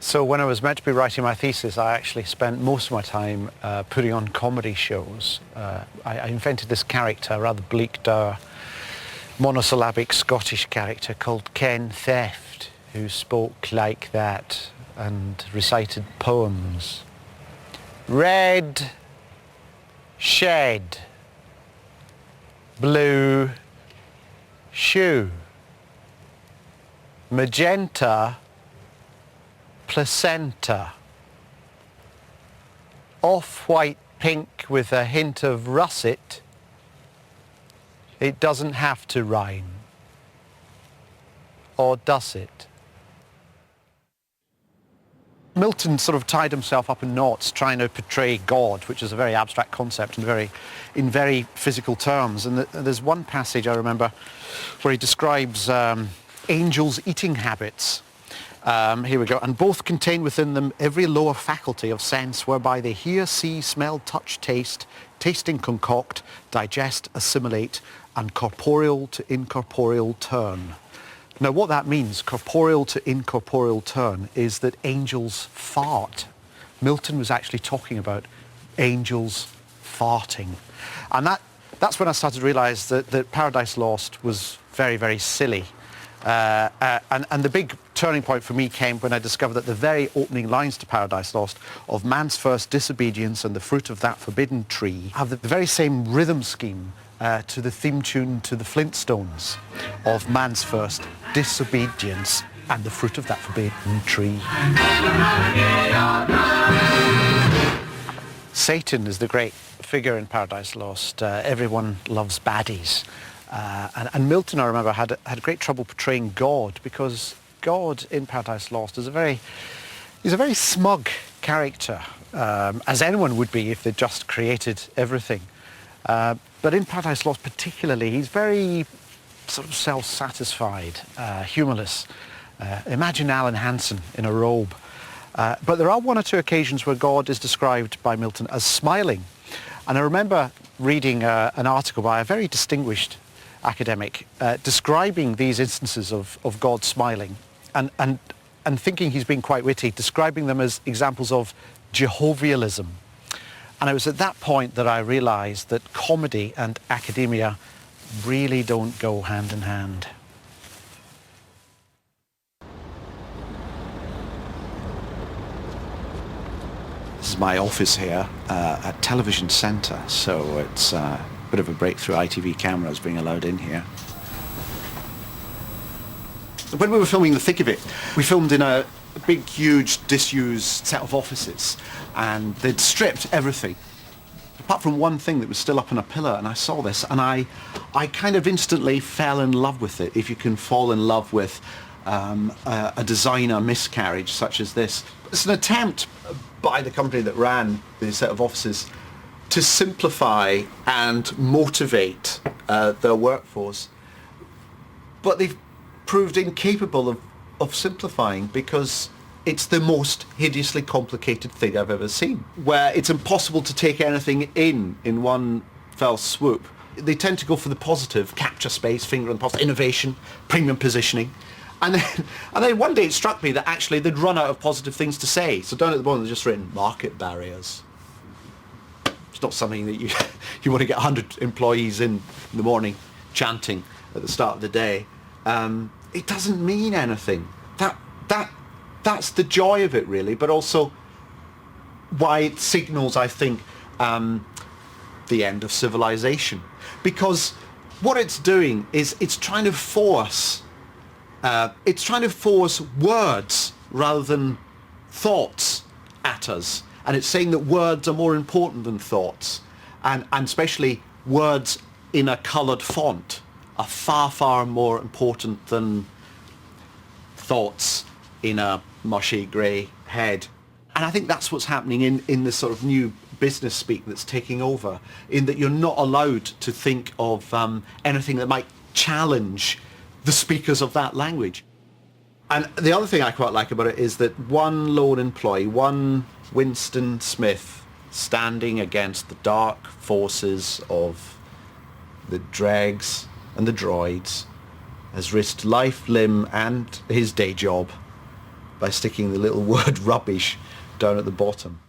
So when I was meant to be writing my thesis, I actually spent most of my time putting on comedy shows. I invented this character, a rather bleak, dour, monosyllabic Scottish character called Ken Theft, who spoke like that and recited poems. Red shed, blue shoe, magenta placenta, off-white pink with a hint of russet. It doesn't have to rhyme. Or does it? Milton sort of tied himself up in knots trying to portray God, which is a very abstract concept and in very physical terms. And there's one passage I remember where he describes angels' eating habits. Here we go. And both contain within them every lower faculty of sense whereby they hear, see, smell, touch, taste, tasting concoct, digest, assimilate, and corporeal to incorporeal turn. Now what that means, corporeal to incorporeal turn, is that angels fart. Milton was actually talking about angels farting. And that's when I started to realise that Paradise Lost was very, very silly. And the big turning point for me came when I discovered that the very opening lines to Paradise Lost of man's first disobedience and the fruit of that forbidden tree have the very same rhythm scheme to the theme tune to the Flintstones of man's first disobedience and the fruit of that forbidden tree. Satan is the great figure in Paradise Lost. Everyone loves baddies. And Milton, I remember, had great trouble portraying God because God in Paradise Lost is he's a very smug character, as anyone would be if they'd just created everything. But in Paradise Lost particularly, he's very sort of self-satisfied, humorless. Imagine Alan Hansen in a robe. But there are one or two occasions where God is described by Milton as smiling. And I remember reading an article by a very distinguished academic describing these instances of God smiling and thinking he's been quite witty, describing them as examples of Jehovialism. And it was at that point that I realised that comedy and academia really don't go hand in hand. This is my office here at Television Centre, so it's a bit of a breakthrough. ITV cameras being allowed in here. When we were filming The Thick of It, we filmed in a big, huge, disused set of offices, and they'd stripped everything, apart from one thing that was still up on a pillar, and I saw this, and I kind of instantly fell in love with it, if you can fall in love with a designer miscarriage such as this. It's an attempt by the company that ran the set of offices to simplify and motivate their workforce, but they've proved incapable of simplifying because it's the most hideously complicated thing I've ever seen, where it's impossible to take anything in one fell swoop. They tend to go for the positive, capture space, finger on the pulse, innovation, premium positioning. And then one day it struck me that actually they'd run out of positive things to say. So down at the bottom they've just written market barriers. It's not something that you want to get 100 employees in the morning chanting at the start of the day. It doesn't mean anything. That's the joy of it, really, but also why it signals, I think, the end of civilization. Because what it's doing is it's trying to force words rather than thoughts at us. And it's saying that words are more important than thoughts. And especially words in a coloured font are far, far more important than thoughts in a mushy grey head. And I think that's what's happening in this sort of new business speak that's taking over, in that you're not allowed to think of anything that might challenge the speakers of that language. And the other thing I quite like about it is that one lone employee, one Winston Smith, standing against the dark forces of the dregs and the droids, has risked life, limb and his day job by sticking the little word rubbish down at the bottom.